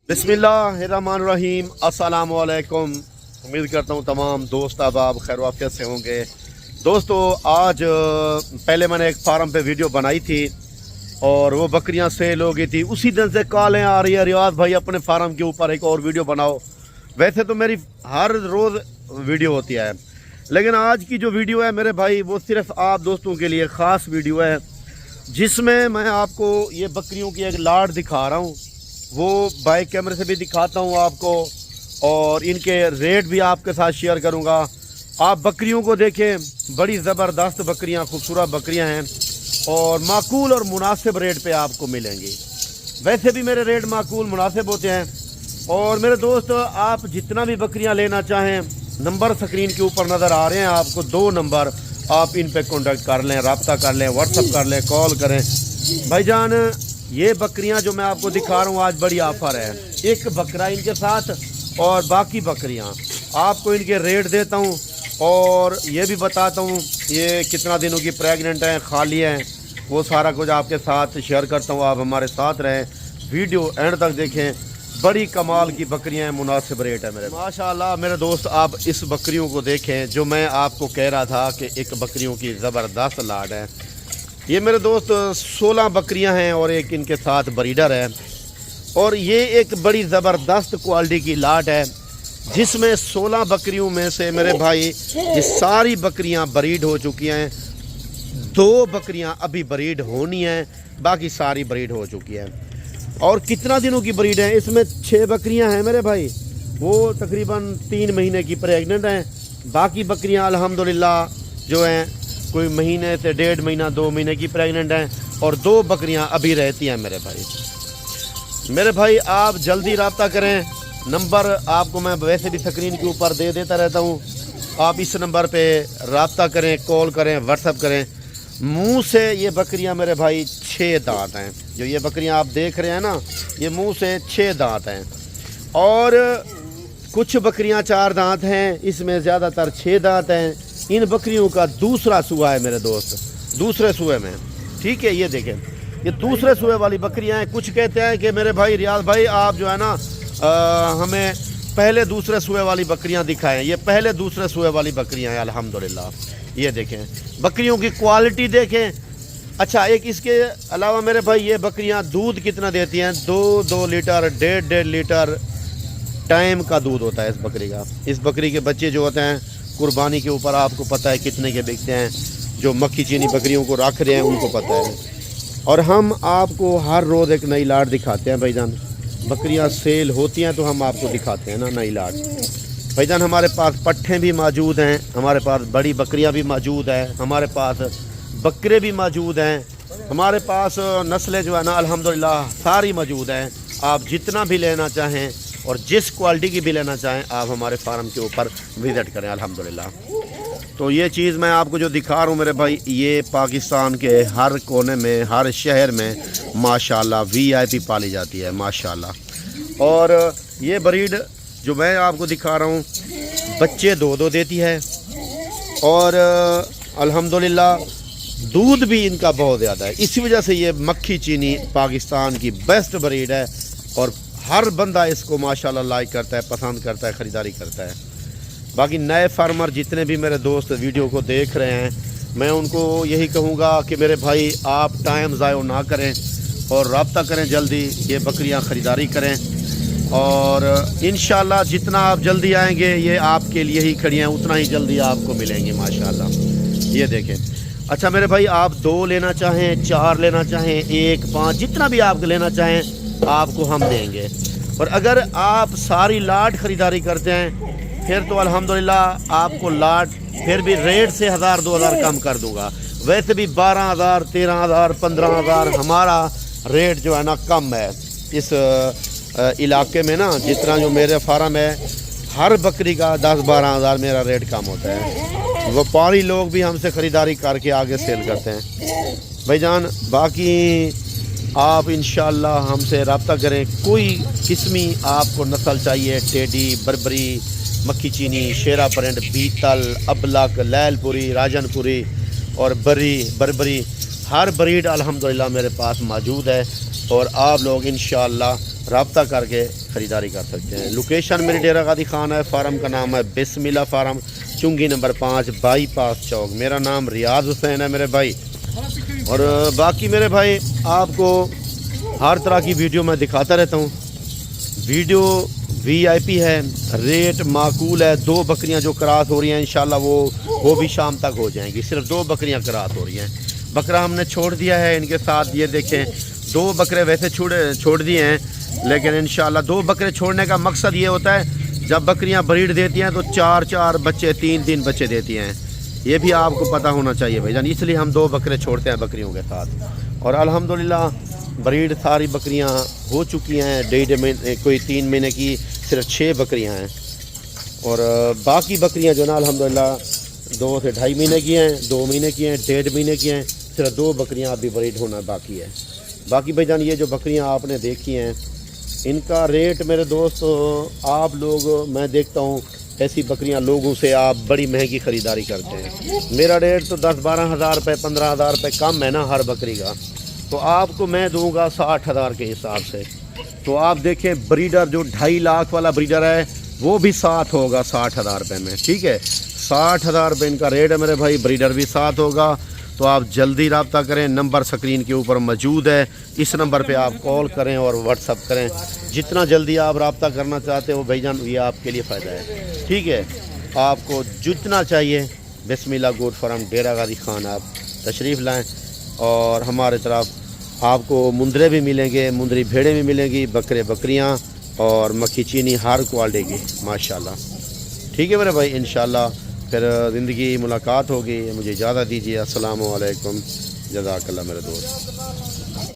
बिस्मिल्लाहिर्रहमानिर्रहीम, अस्सलाम वालेकुम। उम्मीद करता हूँ तमाम दोस्त अहबाब खैर वाफियत से होंगे। दोस्तों, आज पहले मैंने एक फार्म पे वीडियो बनाई थी और वो बकरियां सेल हो गई थी। उसी दिन से कॉलें आ रही है, रियाज भाई अपने फार्म के ऊपर एक और वीडियो बनाओ। वैसे तो मेरी हर रोज़ वीडियो होती है, लेकिन आज की जो वीडियो है मेरे भाई वो सिर्फ आप दोस्तों के लिए ख़ास वीडियो है, जिसमें मैं आपको ये बकरियों की एक लाट दिखा रहा हूँ। वो बाइक कैमरे से भी दिखाता हूँ आपको और इनके रेट भी आपके साथ शेयर करूँगा। आप बकरियों को देखें, बड़ी ज़बरदस्त बकरियाँ, खूबसूरत बकरियाँ हैं और माकूल और मुनासिब रेट पे आपको मिलेंगी। वैसे भी मेरे रेट माकूल मुनासिब होते हैं। और मेरे दोस्त, आप जितना भी बकरियाँ लेना चाहें, नंबर स्क्रीन के ऊपर नज़र आ रहे हैं आपको, 2 नंबर, आप इन पे कॉन्टेक्ट कर लें, रब्ता कर लें, व्हाट्सअप कर लें, कॉल करें। भाईजान, ये बकरियां जो मैं आपको दिखा रहा हूँ आज बड़ी ऑफर है, एक बकरा इनके साथ और बाकी बकरियां आपको इनके रेट देता हूँ और ये भी बताता हूँ ये कितना दिनों की प्रेग्नेंट हैं, खाली हैं, वो सारा कुछ आपके साथ शेयर करता हूँ। आप हमारे साथ रहें, वीडियो एंड तक देखें। बड़ी कमाल की बकरियां हैं, मुनासिब रेट है मेरे माशाल्लाह। मेरे दोस्त, आप इस बकरियों को देखें जो मैं आपको कह रहा था कि एक बकरियों की ज़बरदस्त लाट है। ये मेरे दोस्त 16 बकरियां हैं और एक इनके साथ ब्रीडर है और ये एक बड़ी ज़बरदस्त क्वालिटी की लाट है, जिसमें 16 बकरियों में से मेरे भाई ये सारी बकरियां ब्रीड हो चुकी हैं। 2 बकरियां अभी ब्रीड होनी हैं, बाकी सारी ब्रीड हो चुकी हैं। और कितना दिनों की ब्रीड है, इसमें 6 बकरियां हैं मेरे भाई, वो तकरीबन 3 महीने की प्रेग्नेंट हैं। बाकी बकरियां अल्हम्दुलिल्लाह जो हैं कोई महीने से 1.5 महीना 2 महीने की प्रेग्नेंट हैं और 2 बकरियां अभी रहती हैं मेरे भाई। मेरे भाई, आप जल्दी रब्ता करें। नंबर आपको मैं वैसे भी स्क्रीन के ऊपर दे देता रहता हूं, आप इस नंबर पे रब्ता करें, कॉल करें, व्हाट्सअप करें। मुंह से ये बकरियां मेरे भाई 6 दांत हैं। जो ये बकरियां आप देख रहे हैं ना, ये मुंह से 6 दांत हैं और कुछ बकरियां 4 दांत हैं, इसमें ज़्यादातर 6 दांत हैं। इन बकरियों का दूसरा सुआ है मेरे दोस्त, दूसरे सुए में, ठीक है। ये देखें, ये दूसरे सुए वाली बकरियां हैं। कुछ कहते हैं कि मेरे भाई रियाज भाई आप जो है ना हमें पहले दूसरे सुए वाली बकरियां दिखाएं। ये पहले दूसरे सुए वाली बकरियां हैं अल्हम्दुलिल्लाह। ये देखें, बकरियों की क्वालिटी देखें। अच्छा, एक इसके अलावा मेरे भाई ये बकरियां दूध कितना देती हैं, 2-2 लीटर 1.5 लीटर टाइम का दूध होता है इस बकरी का। इस बकरी के बच्चे जो होते हैं कुर्बानी के ऊपर आपको पता है कितने के बिकते हैं। जो मक्खी चीनी बकरियों को रख रहे हैं उनको पता है। और हम आपको हर रोज़ एक नई लाट दिखाते हैं भाईजान। बकरियां सेल होती हैं तो हम आपको दिखाते हैं ना नई लाट। भाईजान, हमारे पास पट्ठे भी मौजूद हैं, हमारे पास बड़ी बकरियां भी मौजूद हैं, हमारे पास बकरे भी मौजूद हैं, हमारे पास नस्लें जो है ना अल्हम्दुलिल्लाह सारी मौजूद हैं। आप जितना भी लेना चाहें और जिस क्वालिटी की भी लेना चाहें, आप हमारे फार्म के ऊपर विज़िट करें अल्हम्दुलिल्लाह। तो ये चीज़ मैं आपको जो दिखा रहा हूँ मेरे भाई, ये पाकिस्तान के हर कोने में, हर शहर में माशाल्लाह VIP पाली जाती है माशाल्लाह। और ये ब्रीड जो मैं आपको दिखा रहा हूँ बच्चे 2-2 देती है और अल्हम्दुलिल्लाह दूध भी इनका बहुत ज़्यादा है। इसी वजह से ये मक्खी चीनी पाकिस्तान की बेस्ट ब्रीड है और हर बंदा इसको माशाल्लाह लाइक करता है, पसंद करता है, ख़रीदारी करता है। बाकी नए फार्मर जितने भी मेरे दोस्त वीडियो को देख रहे हैं, मैं उनको यही कहूँगा कि मेरे भाई आप टाइम ज़ाया ना करें और रब्ता करें, जल्दी ये बकरियां ख़रीदारी करें और इंशाल्लाह जितना आप जल्दी आएंगे ये आपके लिए ही खड़ी हैं, उतना ही जल्दी आपको मिलेंगे माशाल्लाह। ये देखें। अच्छा मेरे भाई, आप 2 लेना चाहें, 4 लेना चाहें, 1, 5, जितना भी आप लेना चाहें आपको हम देंगे। और अगर आप सारी लाट ख़रीदारी करते हैं फिर तो अल्हम्दुलिल्लाह आपको लाट फिर भी रेट से 1000-2000 कम कर दूंगा। वैसे भी 12,000, 13,000, 15,000 हमारा रेट जो है ना कम है इस इलाके में ना। जितना जो मेरे फार्म है हर बकरी का 10-12 हज़ार मेरा रेट कम होता है। व्यापारी लोग भी हमसे ख़रीदारी करके आगे सेल करते हैं भाईजान। बाकी आप इंशाल्लाह हमसे रब्ता करें। कोई किस्मी आपको नस्ल चाहिए, टेडी, बरबरी, मक्खी चीनी, शेरा प्रिंट, बीतल, अबलक, लैलपुरी, राजनपुरी और बरबरी, हर ब्रीड अल्हम्दुलिल्लाह मेरे पास मौजूद है और आप लोग इंशाअल्लाह रब्ता करके ख़रीदारी कर सकते हैं। लोकेशन मेरी डेरा गादी खान है, फार्म का नाम है बिस्मिल्लाह फार्म, चुंगी नंबर 5 बाईपास चौक। मेरा नाम रियाज हुसैन है मेरे भाई। और बाकी मेरे भाई आपको हर तरह की वीडियो मैं दिखाता रहता हूँ। वीडियो VIP है, रेट माकूल है। 2 बकरियां जो क्रॉस हो रही हैं इंशाल्लाह वो भी शाम तक हो जाएंगी। सिर्फ 2 बकरियां क्रॉस हो रही हैं। बकरा हमने छोड़ दिया है इनके साथ, ये देखें 2 बकरे वैसे छोड़ दिए हैं, लेकिन इंशाल्लाह 2 बकरे छोड़ने का मकसद ये होता है जब बकरियां ब्रीड देती हैं तो 4 बच्चे 3 बच्चे देती हैं। ये भी आपको पता होना चाहिए भाईजान, इसलिए हम 2 बकरे छोड़ते हैं बकरियों के साथ। और अल्हम्दुलिल्लाह ब्रीड सारी बकरियां हो चुकी हैं। 1.5 महीने कोई 3 महीने की सिर्फ 6 बकरियां हैं। और बाकी बकरियां जो ना अल्हम्दुलिल्लाह 2 से 2.5 महीने की हैं, 2 महीने की हैं, 1.5 महीने की हैं। सिर्फ 2 बकरियां अभी ब्रीड होना बाकी है। बाकी भाईजान ये जो बकरियां आपने देखी हैं इनका रेट मेरे दोस्त आप लोग, मैं देखता हूँ ऐसी बकरियां लोगों से आप बड़ी महंगी ख़रीदारी करते हैं। मेरा रेट तो 10-12 हज़ार रुपये 15 हज़ार रुपये कम है ना हर बकरी का, तो आपको मैं दूंगा 60 हज़ार के हिसाब से। तो आप देखें ब्रीडर जो 2.5 लाख वाला ब्रीडर है वो भी साथ होगा 60 हज़ार रुपये में, ठीक है। 60 हज़ार रुपये इनका रेट है मेरे भाई, ब्रीडर भी साथ होगा। तो आप जल्दी रब्ता करें, नंबर स्क्रीन के ऊपर मौजूद है, इस नंबर पे आप कॉल करें और व्हाट्सअप करें। जितना जल्दी आप रब्ता करना चाहते हो भाईजान ये आपके लिए फ़ायदा है, ठीक है। आपको जितना चाहिए बिस्मिल्लाह गोट फार्म डेरा गादी खान आप तशरीफ़ लाएँ। और हमारे तरफ आपको मुंदरे भी मिलेंगे, मुंदरी भेड़ें भी मिलेंगी, बकरे बकरियाँ और मक्खी चीनी हर क्वालिटी की माशाल्लाह, ठीक है मेरे भाई। इंशाल्लाह फिर ज़िंदगी मुलाकात होगी। मुझे इजाज़त दीजिए। अस्सलामु अलैकुम, जज़ाकल्लाह मेरे दोस्त।